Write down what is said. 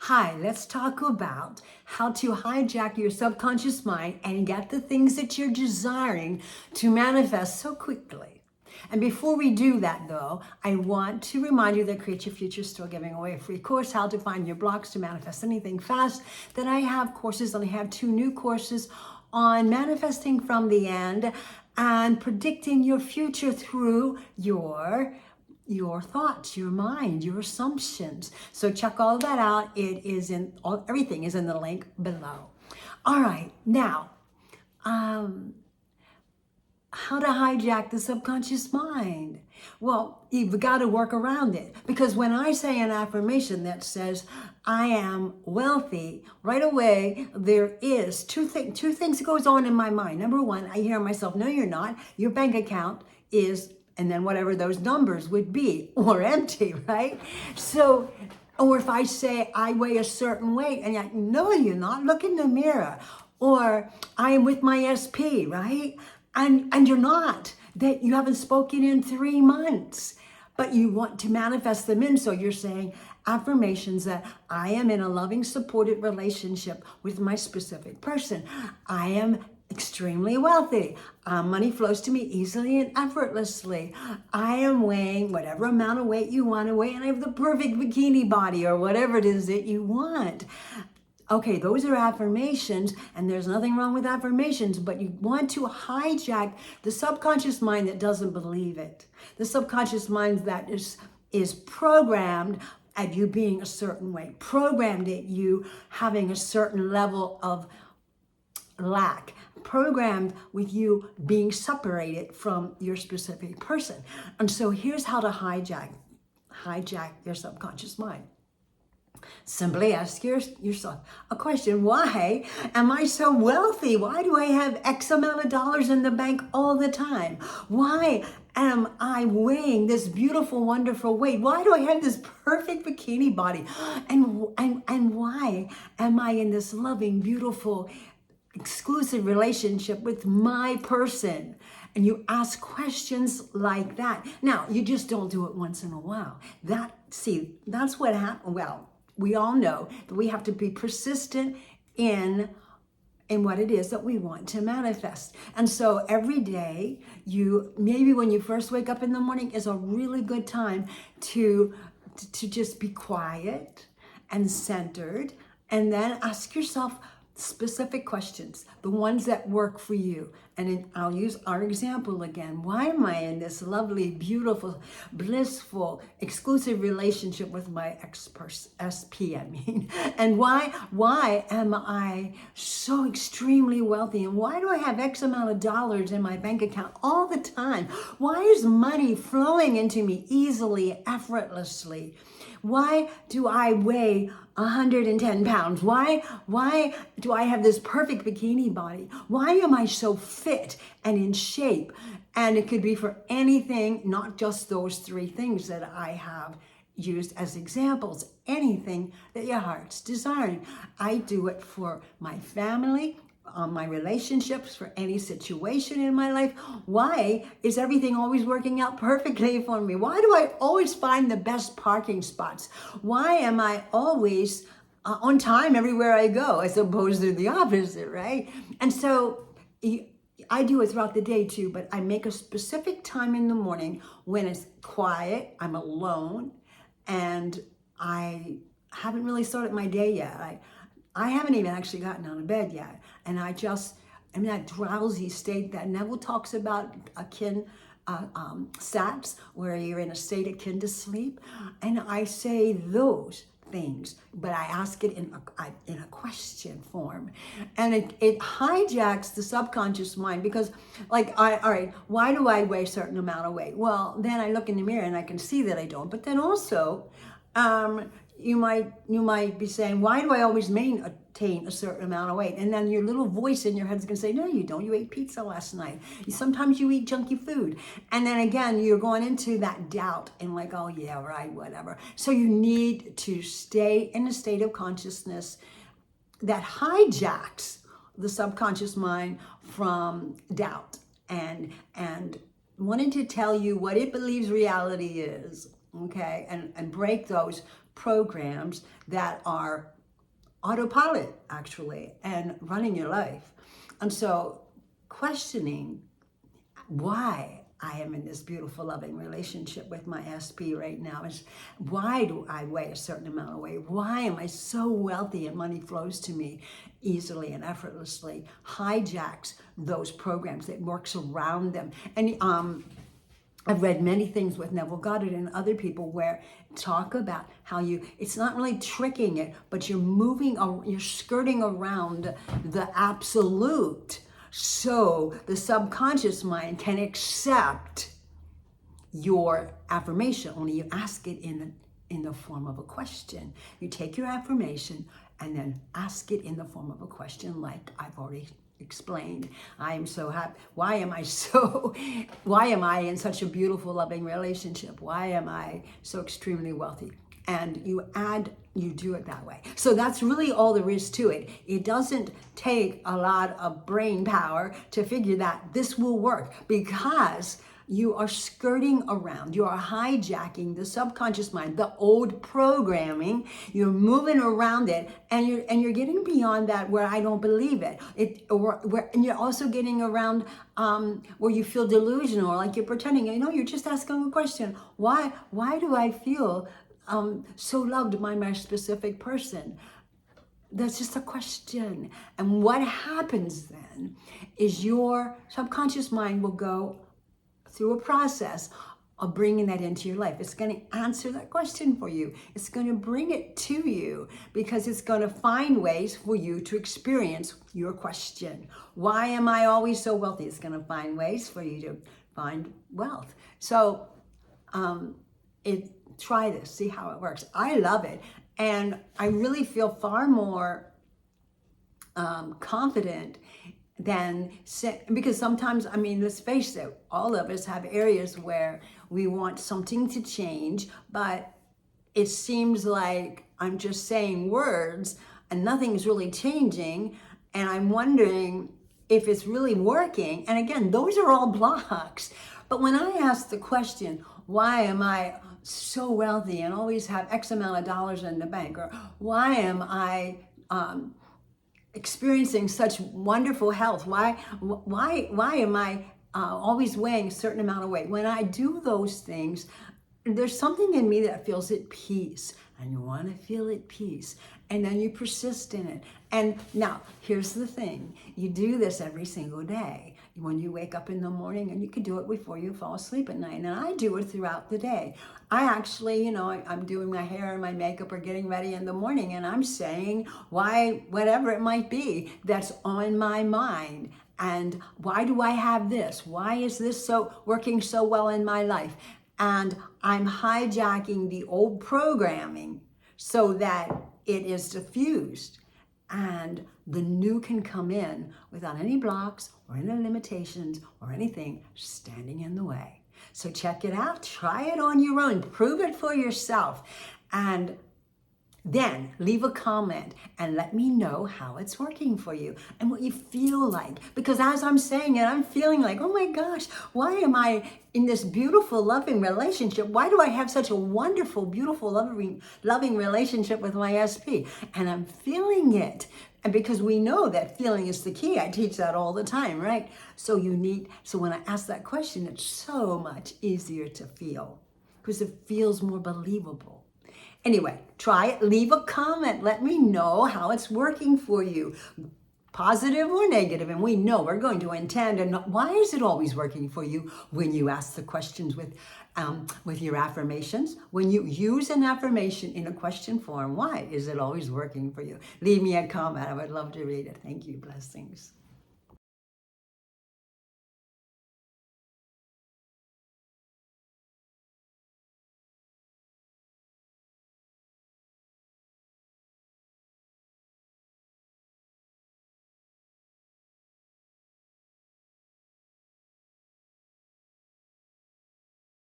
Hi, let's talk about how to hijack your subconscious mind and get the things that you're desiring to manifest so quickly. And before we do that though, I want to remind you that Create Your Future is still giving away a free course, How to Find Your Blocks to Manifest Anything Fast. Then I have courses, and I have 2 new courses on manifesting from the end and predicting your future through your thoughts, your mind, your assumptions. So check all that out. Everything is in the link below. All right, now, how to hijack the subconscious mind? Well, you've got to work around it, because when I say an affirmation that says, I am wealthy, right away, there is two things that goes on in my mind. Number one, I hear myself, no, you're not. Your bank account is, and then whatever those numbers would be, or empty, right? So, or if I say I weigh a certain weight, and yet, no, you're not, look in the mirror. Or I am with my SP, right? And you're not, that you haven't spoken in 3 months, but you want to manifest them in. So you're saying affirmations that I am in a loving, supported relationship with my specific person. I am extremely wealthy. Money flows to me easily and effortlessly. I am weighing whatever amount of weight you want to weigh, and I have the perfect bikini body, or whatever it is that you want. Okay, those are affirmations, and there's nothing wrong with affirmations, but you want to hijack the subconscious mind that doesn't believe it. The subconscious mind that is programmed at you being a certain way, programmed at you having a certain level of lack, programmed with you being separated from your specific person. And so here's how to hijack your subconscious mind. Simply ask yourself a question. Why am I so wealthy? Why do I have X amount of dollars in the bank all the time? Why am I weighing this beautiful, wonderful weight? Why do I have this perfect bikini body? And why am I in this loving, beautiful, exclusive relationship with my person? And you ask questions like that. Now, you just don't do it once in a while. That's what happened. Well, we all know that we have to be persistent in what it is that we want to manifest. And so every day, maybe when you first wake up in the morning is a really good time to just be quiet and centered, and then ask yourself specific questions, the ones that work for you. And I'll use our example again. Why am I in this lovely, beautiful, blissful, exclusive relationship with my SP, and why am I so extremely wealthy? And why do I have X amount of dollars in my bank account all the time? Why is money flowing into me easily, effortlessly? Why do I weigh 110 pounds? Why do I have this perfect bikini body? Why am I so fit and in shape? And it could be for anything, not just those 3 things that I have used as examples. Anything that your heart's desiring. I do it for my family, my relationships, for any situation in my life. Why is everything always working out perfectly for me? Why do I always find the best parking spots? Why am I always on time everywhere I go, as opposed to the opposite, right? And so I do it throughout the day too, but I make a specific time in the morning when it's quiet, I'm alone, and I haven't really started my day yet. I haven't even actually gotten out of bed yet. And I'm in that drowsy state that Neville talks about, SATs, where you're in a state akin to sleep. And I say those things, but I ask it in a question form. And it hijacks the subconscious mind, because all right, why do I weigh a certain amount of weight? Well, then I look in the mirror and I can see that I don't. But then also, you might be saying, why do I always maintain a certain amount of weight? And then your little voice in your head is going to say, no, you don't. You ate pizza last night. Sometimes you eat junky food. And then again, you're going into that doubt and like, oh yeah, right, whatever. So you need to stay in a state of consciousness that hijacks the subconscious mind from doubt and wanting to tell you what it believes reality is. Okay, and break those programs that are autopilot, actually, and running your life. And so questioning why I am in this beautiful, loving relationship with my SP right now is, why do I weigh a certain amount of weight? Why am I so wealthy and money flows to me easily and effortlessly? Hijacks those programs that works around them. And I've read many things with Neville Goddard and other people where talk about how it's not really tricking it, but you're skirting around the absolute. So the subconscious mind can accept your affirmation, only you ask it in the form of a question. You take your affirmation and then ask it in the form of a question, like I've already explained. I am so happy. Why am I in such a beautiful, loving relationship? Why am I so extremely wealthy? And you do it that way. So that's really all there is to it. It doesn't take a lot of brain power to figure that this will work, because you are skirting around, you are hijacking the subconscious mind, the old programming. You're moving around it, and you're getting beyond that where I don't believe it. And you're also getting around where you feel delusional, like you're pretending. You're just asking a question. Why do I feel so loved by my specific person? That's just a question. And what happens then is your subconscious mind will go through a process of bringing that into your life. It's going to answer that question for you. It's going to bring it to you, because it's going to find ways for you to experience your question. Why am I always so wealthy? It's going to find ways for you to find wealth. So try this, see how it works. I love it. And I really feel far more confident because sometimes, let's face it, all of us have areas where we want something to change, but it seems like I'm just saying words and nothing's really changing. And I'm wondering if it's really working. And again, those are all blocks. But when I ask the question, why am I so wealthy and always have X amount of dollars in the bank? Or why am I experiencing such wonderful health? Why am I always weighing a certain amount of weight? When I do those things, there's something in me that feels at peace, and you want to feel at peace, and then you persist in it. And now, here's the thing. You do this every single day. When you wake up in the morning, and you can do it before you fall asleep at night. And I do it throughout the day. I actually, I'm doing my hair and my makeup or getting ready in the morning, and I'm saying whatever it might be that's on my mind. And why do I have this? Why is this working so well in my life? And I'm hijacking the old programming so that it is diffused, and the new can come in without any blocks or any limitations or anything standing in the way. So check it out, try it on your own, prove it for yourself, and then leave a comment and let me know how it's working for you and what you feel like. Because as I'm saying it, I'm feeling like, oh my gosh, why am I in this beautiful, loving relationship? Why do I have such a wonderful, beautiful, loving relationship with my SP? And I'm feeling it. And because we know that feeling is the key, I teach that all the time, right? So when I ask that question, it's so much easier to feel because it feels more believable. Anyway, try it, leave a comment, let me know how it's working for you, positive or negative, and we know we're going to intend. And why is it always working for you when you ask the questions with your affirmations? When you use an affirmation in a question form, why is it always working for you? Leave me a comment, I would love to read it. Thank you, blessings.